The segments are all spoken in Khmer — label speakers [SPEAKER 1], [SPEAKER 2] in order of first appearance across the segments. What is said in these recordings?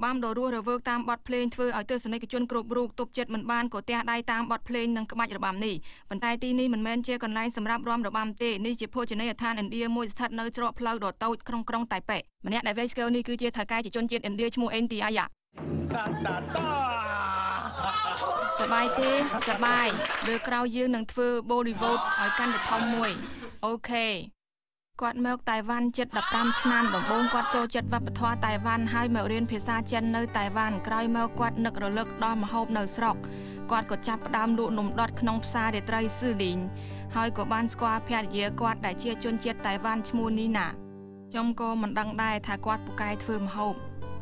[SPEAKER 1] บ้ามโดรัวระเวิร์กตามบอดเพลงធ្វើឲ្យទស្សនិកជនគ្រប់រូបទប់ចិត្តមិនបានក៏ទះដៃតាមបទភ្លេងនិងក្បាច់របាំនេះប៉ុន្តែទីនេះមិនមែនជាកន្លែងសម្រាប់រាំរបាំទេនេះជាភោជនីយដ្ឋានឥណ្ឌាមួយស្ថិតនៅច្រកផ្លូវដ៏តូចក្នុងក្រុងតៃប៉េម្នាក់ដែលវេស្កលនេះគឺជាថៅកែជាជនជាតិឥណ្ឌាឈ្មោះអេនទីអាយ៉ាសប្បាយទេសប្បាយលើក្រោយយើងនឹងធ្វើ Bollywood ឲ្យកាន់តែធំមួយអូខេគាត់មកតៃវ៉ាន់ជិត15ឆ្នាំដំបូងគាត់ចូលចិត្តវប្បធម៌តៃវ៉ាន់ហើយមករៀនភាសាចិននៅតៃវ៉ាន់ក្រោយមកគាត់នឹករលឹកដល់ម្ហូបនៅស្រុកគាត់ក៏ចាប់ផ្ដើមលក់នំដុតក្នុងផ្សាររាត្រីស៊ឺលីងហើយក៏បានស្គាល់ភរិយាគាត់ដែលជាជនជាតិតៃវ៉ាន់ឈ្មោះនីណាខ្ញុំក៏មិនដឹងដែរថាគាត់ពូកែធ្វើម្ហូប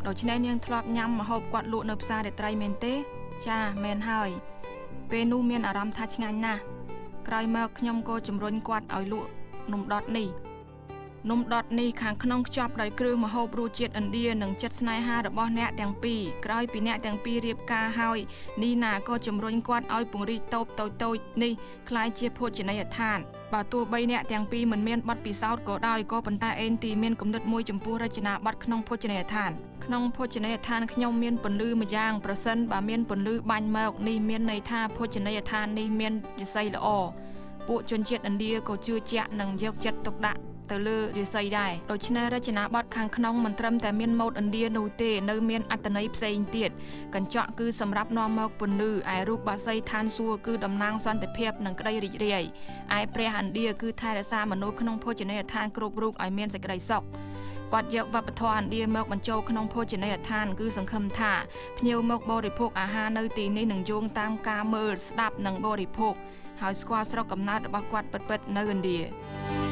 [SPEAKER 1] ដូច្នេះនាងធ្លាប់ញ៉ាំម្ហូបគាត់លក់នៅផ្សាររាត្រីមែនទេចាមែនហើយពេលនោះមានអារម្មណ៍ថាឆ្ងាញ់ណាស់ក្រោយមកខ្ញុំក៏ជំរុញគាត់ឲ្យលក់នំដុតនេះនំដុតនេះខាងក្នុងខ្ចប់ដោយគ្រឿងម្ហូបរសជាតិឥណ្ឌានិងចិត្តស្នេហារបស់អ្នកទាំងពីរក្រោយពីអ្នកទាំងពីររៀបការហើយនីណាក៏ជំរុញគាត់ឲ្យពង្រីកតូបតូចៗនេះคล้ายជាភោជនីយដ្ឋានបើទោះបីអ្នកទាំងពីរមិនមានបទពិសោធន៍ក៏ដោយក៏ប៉ុន្តែអេនទីមានគំនិតមួយចំពោះរចនាប័ទ្មក្នុងភោជនីយដ្ឋានក្នុងភោជនីយដ្ឋានខ្ញុំមានពន្លឺម្យ៉ាងប្រសិនបើមានពន្លឺបាញ់មកនេះមានន័យថាភោជនីយដ្ឋាននេះមានរាសីល្អពួកជនជាតិឥណ្ឌាក៏ជឿជាក់និងយកចិត្តទុកដាក់ទៅលើរាសីដែរដូច្នេះរចនាប័ទ្មខាងក្នុងមិនត្រឹមតែមានម៉ូដឥណ្ឌានោះទេនៅមានអត្ថន័យផ្សេងទៀតកញ្ចក់គឺសម្រាប់នាំមកពន្លឺឯរូបបាសីឋានសួគ៌គឺតំណាងសន្តិភាពនិងក្តីរីករាយឯព្រះឥណ្ឌាគឺថែរក្សាមនុស្សក្នុងភោជនីយដ្ឋានគ្រប់រូបឲ្យមានសេចក្តីសុខគាត់យកវប្បធម៌ឥណ្ឌាមកបញ្ចូលក្នុងភោជនីយដ្ឋានគឺសង្ឃឹមថាភ្ញៀវមកបរិភោគអាហារនៅទីនេះនឹងយោងតាមការមើលស្ដាប់និងបរិភោគហើយស្គាល់ស្រុកកំណើតរបស់គាត់ពិតៗនៅឥណ្ឌា